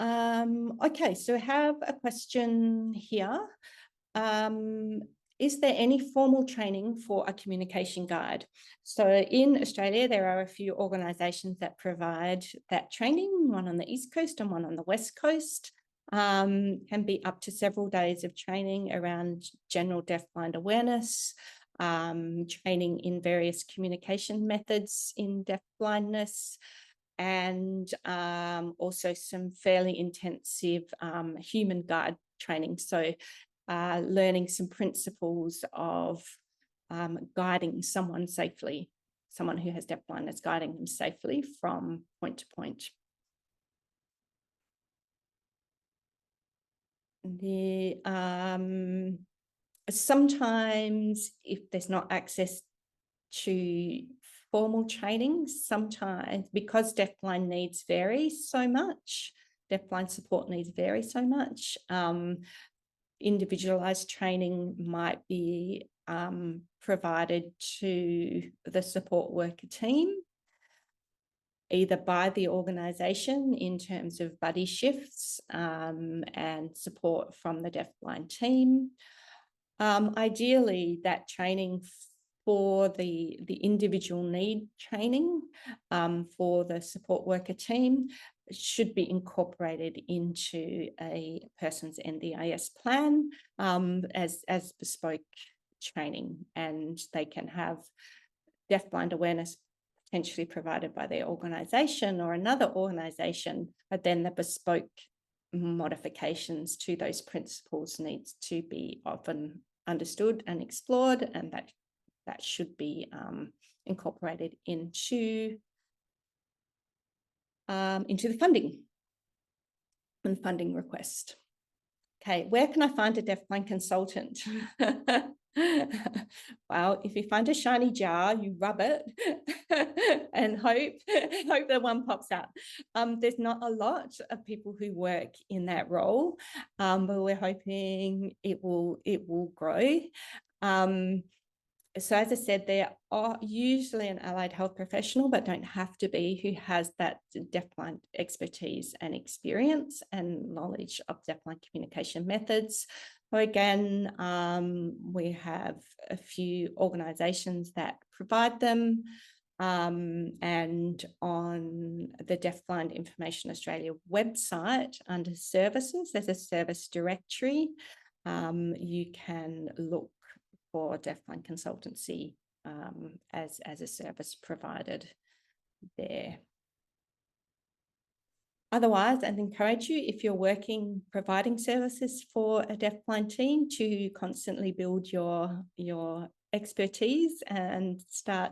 Okay, so I have a question here. Is there any formal training for a communication guide? So in Australia, there are a few organisations that provide that training, one on the East Coast and one on the West Coast. Can be up to several days of training around general deafblind awareness, training in various communication methods in deafblindness, and also some fairly intensive human guide training. So learning some principles of guiding someone safely, someone who has deafblindness, guiding them safely from point to point. Sometimes if there's not access to formal training, sometimes because deafblind needs vary so much, deafblind support needs vary so much, individualized training might be provided to the support worker team, either by the organisation in terms of buddy shifts and support from the deafblind team. Ideally, that training for the individual need training for the support worker team should be incorporated into a person's NDIS plan as bespoke training, and they can have deafblind awareness potentially provided by their organisation or another organisation, but then the bespoke modifications to those principles needs to be often understood and explored, and that should be incorporated into the funding request. Okay, where can I find a deafblind consultant? Well, if you find a shiny jar, you rub it and hope that one pops out. There's not a lot of people who work in that role, but we're hoping it will grow. So as I said, there are usually an allied health professional, but don't have to be, who has that deafblind expertise and experience and knowledge of deafblind communication methods. So again, we have a few organisations that provide them, and on the Deafblind Information Australia website under services, there's a service directory. You can look for deafblind consultancy as a service provided there. Otherwise, I'd encourage you, if you're providing services for a deafblind team, to constantly build your expertise and start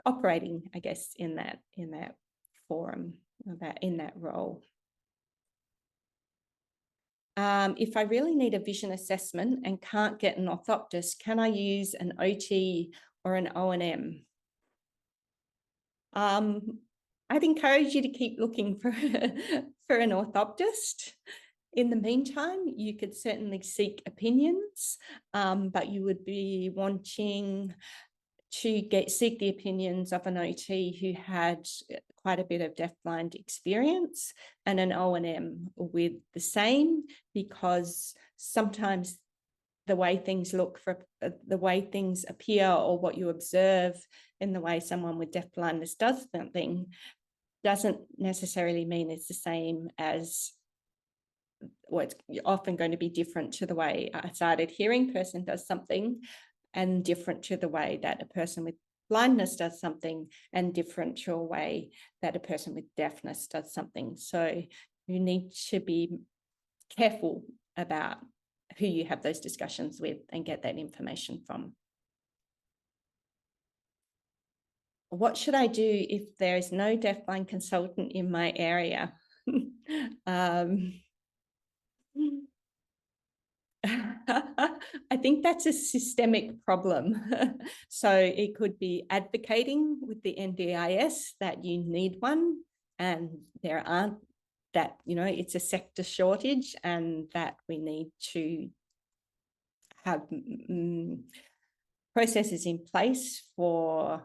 operating, I guess, in that forum, in that role. If I really need a vision assessment and can't get an orthoptist, can I use an OT or an O&M? I'd encourage you to keep looking for an orthoptist. In the meantime, you could certainly seek opinions, but you would be wanting to seek the opinions of an OT who had quite a bit of deafblind experience, and an O&M with the same, because sometimes the way things look, the way things appear, or what you observe in the way someone with deafblindness does something doesn't necessarily mean it's the same as, well, it's often going to be different to the way a sighted hearing person does something, and different to the way that a person with blindness does something, and different to a way that a person with deafness does something. So you need to be careful about who you have those discussions with and get that information from. What should I do if there is no deafblind consultant in my area? I think that's a systemic problem. So it could be advocating with the NDIS that you need one, and there aren't, that, you know, it's a sector shortage, and that we need to have processes in place for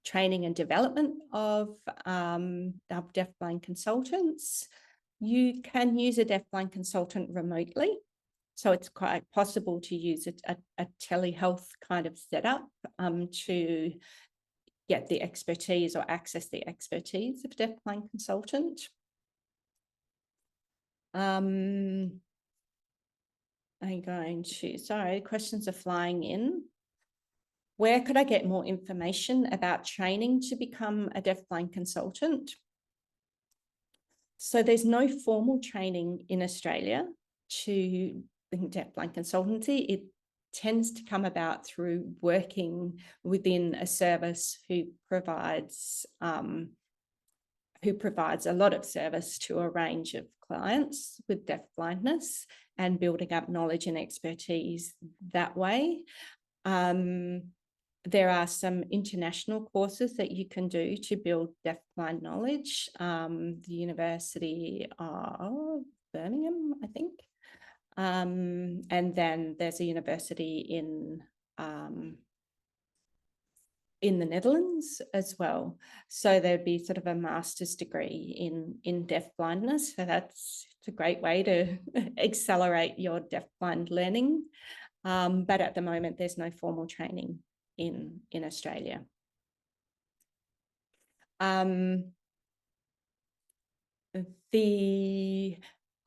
training and development of deafblind consultants. You can use a deafblind consultant remotely. So it's quite possible to use a telehealth kind of setup to get the expertise or access the expertise of a deafblind consultant. I'm going to, sorry, questions are flying in. Where could I get more information about training to become a deafblind consultant? So there's no formal training in Australia to deafblind consultancy. It tends to come about through working within a service who provides a lot of service to a range of clients with deafblindness and building up knowledge and expertise that way. There are some international courses that you can do to build deafblind knowledge. The University of Birmingham, I think. And then there's a university in the Netherlands as well. So there'd be sort of a master's degree in deafblindness. So it's a great way to accelerate your deafblind learning. But at the moment, there's no formal training in Australia.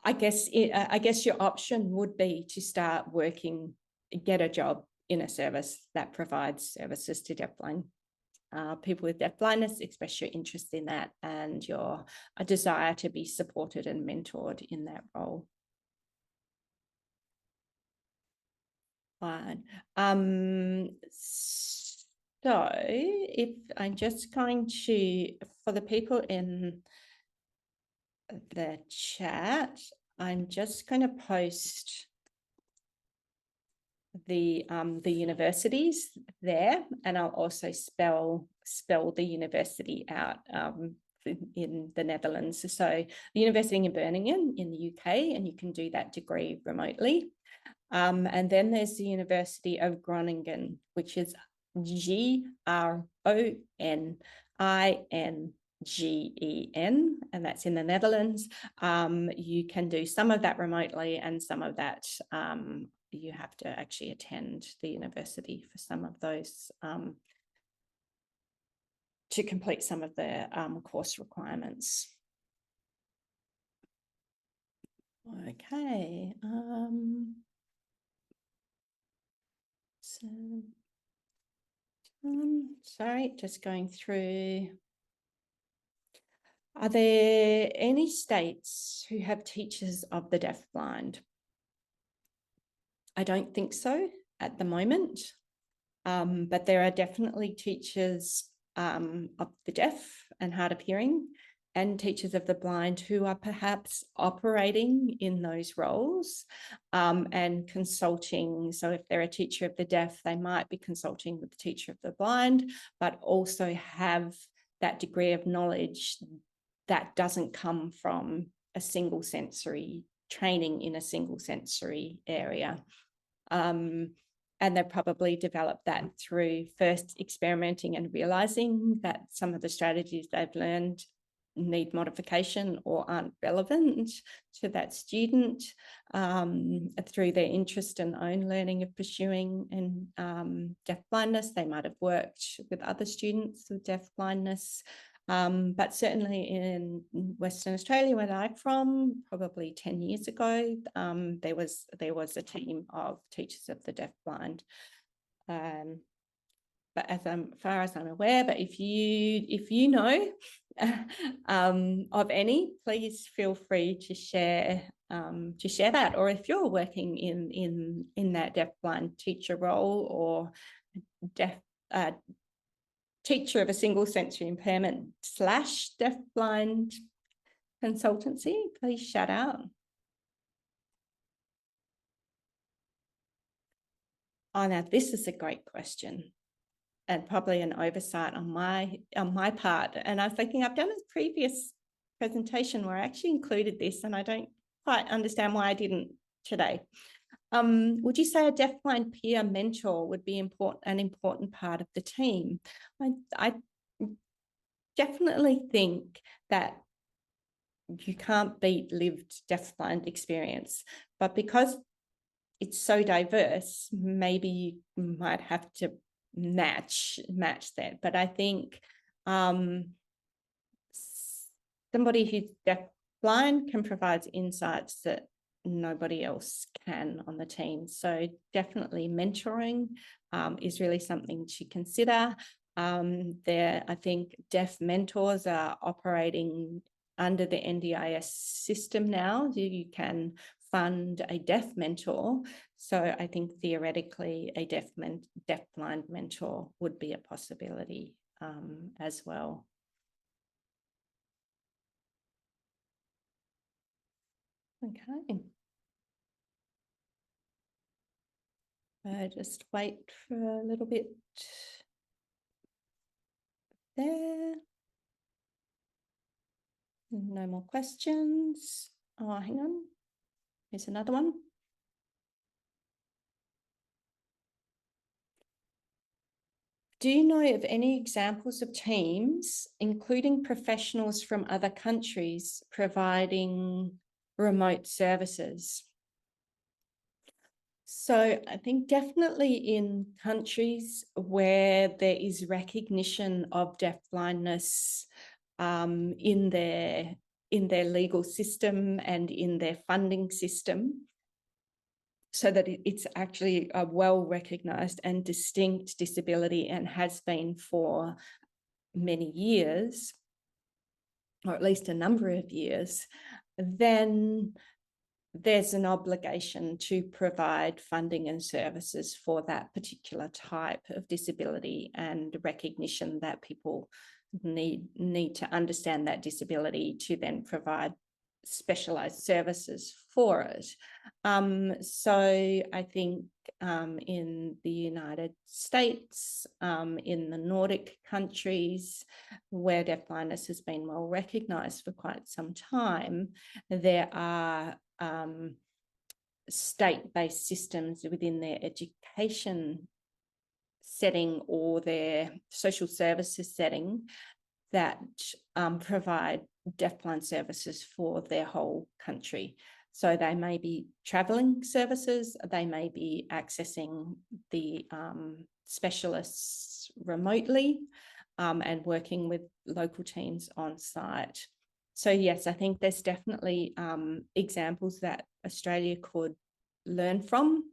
I guess your option would be to start working, get a job in a service that provides services to deafblind people with deafblindness, express your interest in that and your desire to be supported and mentored in that role. Fine. So if I'm just going to, for the people in the chat, I'm just going to post the universities there, and I'll also spell the university out in the Netherlands. So the University in Birmingham in the UK, and you can do that degree remotely. And then there's the University of Groningen, which is Groningen, and that's in the Netherlands. You can do some of that remotely, and some of that you have to actually attend the university for some of those to complete some of the course requirements. Okay. Sorry, just going through. Are there any states who have teachers of the deafblind? I don't think so at the moment, but there are definitely teachers of the deaf and hard of hearing and teachers of the blind who are perhaps operating in those roles and consulting. So if they're a teacher of the deaf, they might be consulting with the teacher of the blind, but also have that degree of knowledge that doesn't come from a single sensory training in a single sensory area. And they've probably developed that through first experimenting and realizing that some of the strategies they've learned need modification or aren't relevant to that student, through their interest and own learning of pursuing and deafblindness. They might have worked with other students with deafblindness. But certainly in Western Australia, where I'm from, probably 10 years ago, there was a team of teachers of the deafblind. But as far as I'm aware, but if you know of any, please feel free to share that. Or if you're working in that deafblind teacher role or deaf teacher of a single sensory impairment / deafblind consultancy, please shout out. Oh, now this is a great question and probably an oversight on my part. And I was thinking, I've done a previous presentation where I actually included this, and I don't quite understand why I didn't today. Would you say a deafblind peer mentor would be an important part of the team? definitely think that you can't beat lived deafblind experience, but because it's so diverse, maybe you might have to match that. But I think somebody who's deafblind can provide insights that nobody else can on the team. So definitely mentoring is really something to consider. I think deaf mentors are operating under the NDIS system now. You can fund a deaf mentor. So I think theoretically a deafblind mentor would be a possibility as well. Okay. Just wait for a little bit there. No more questions. Oh, hang on. Here's another one. Do you know of any examples of teams, including professionals from other countries, providing remote services? So I think definitely in countries where there is recognition of deafblindness in their legal system and in their funding system, so that it's actually a well-recognised and distinct disability and has been for many years, or at least a number of years, then there's an obligation to provide funding and services for that particular type of disability, and recognition that people need to understand that disability to then provide specialized services for it. So I think in the United States, in the Nordic countries, where deafblindness has been well recognized for quite some time, there are state-based systems within their education setting or their social services setting that provide deafblind services for their whole country. So they may be travelling services, they may be accessing the specialists remotely and working with local teams on site. So yes, I think there's definitely examples that Australia could learn from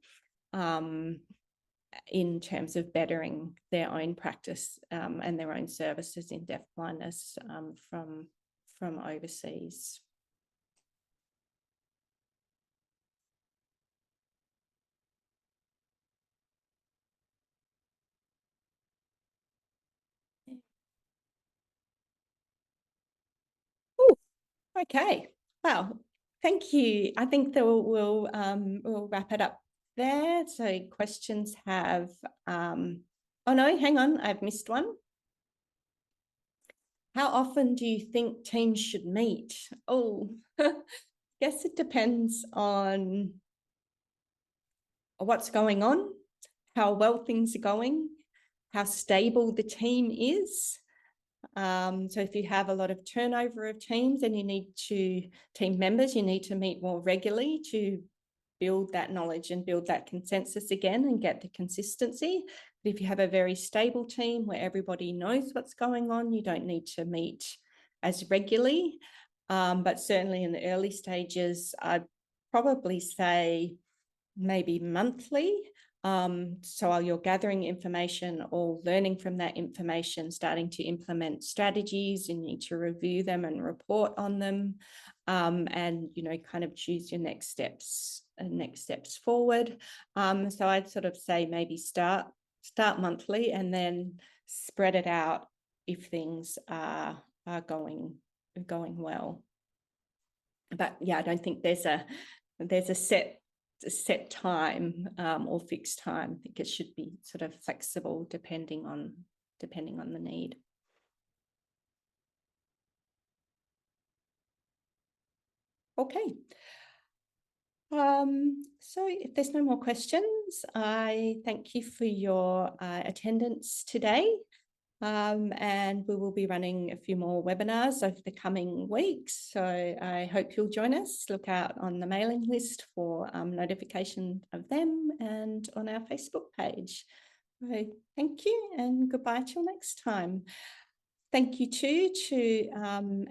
in terms of bettering their own practice and their own services in deafblindness from overseas. Ooh, okay. Well, thank you. I think that we'll wrap it up there. So questions have, oh no, hang on, I've missed one. How often do you think teams should meet? Oh, guess it depends on what's going on, how well things are going, how stable the team is. So if you have a lot of turnover of teams and team members, you need to meet more regularly to build that knowledge and build that consensus again and get the consistency. But if you have a very stable team where everybody knows what's going on, you don't need to meet as regularly. But certainly in the early stages, I'd probably say maybe monthly. So while you're gathering information or learning from that information, starting to implement strategies, you need to review them and report on them, and kind of choose your next steps forward. So I'd sort of say maybe start monthly and then spread it out if things are going well. But yeah, I don't think there's a set time or fixed time. I think it should be sort of flexible depending on the need. Okay. So if there's no more questions, I thank you for your attendance today. and we will be running a few more webinars over the coming weeks. So I hope you'll join us. Look out on the mailing list for notification of them and on our Facebook page. So thank you and goodbye till next time. Thank you too to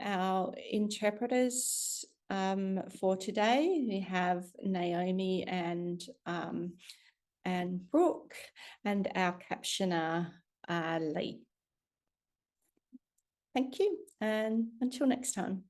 our interpreters for today. We have Naomi and Brooke, and our captioner, Lee. Thank you, and until next time.